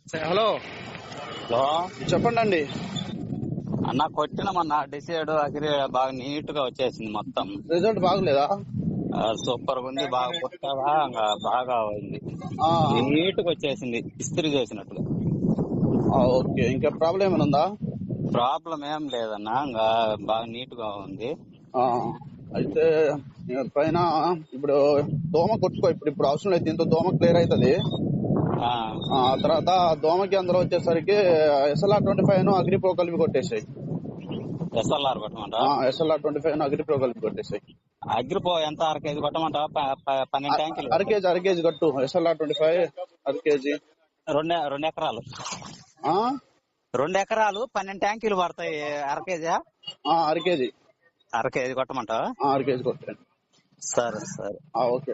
Hello, hello చెప్పండి అండి. అన్న, కొట్టినామన్నా డిసైడ్ అగ్రి బాగా నీట్ గా వచ్చేసింది మొత్తం. రిజల్ట్ బాగలేదా? సూపర్ గా ఉంది, బాగా పుట్టగా బాగా అయింది. ఆ, నీట్ గా వచ్చేసింది, ఇస్త్రీ చేసినట్టుగా. ఓకే. ఇంకా ప్రాబ్లం ఏమైనా ఉందా? ప్రాబ్లం ఏం లేదన్నా, ఇంకా బాగా నీట్ గా ఉంది. ఆ, అయితే పైన ఇప్పుడు దోమ కొట్టుకో. ఇప్పుడు అవసరం లేదు, దీంతో దోమ క్లియర్ అవుతుంది. ఆ, ఆ తర్వాత దోమకి అందరూ వచ్చేసరికి SLR25 అగ్రి ప్రో కలిపి కొట్టేసాయి. SLR కొట్టమంట. SLR25 అగ్రి ప్రో కలిపి కొట్టేసాయి. అగ్రిపో ఎంత అరకేజీ కొట్టమంట? 12 ట్యాంకులు అరకేజీ కట్టు. SLR25 అరకేజీ. రెండు ఎకరాలు. 12 ట్యాంకులు పడతాయి. అరకేజా? అరకేజీ. అరకేజీ కొట్టమంట. అరకేజీ కొట్టండి. సరే సరే. ఓకే.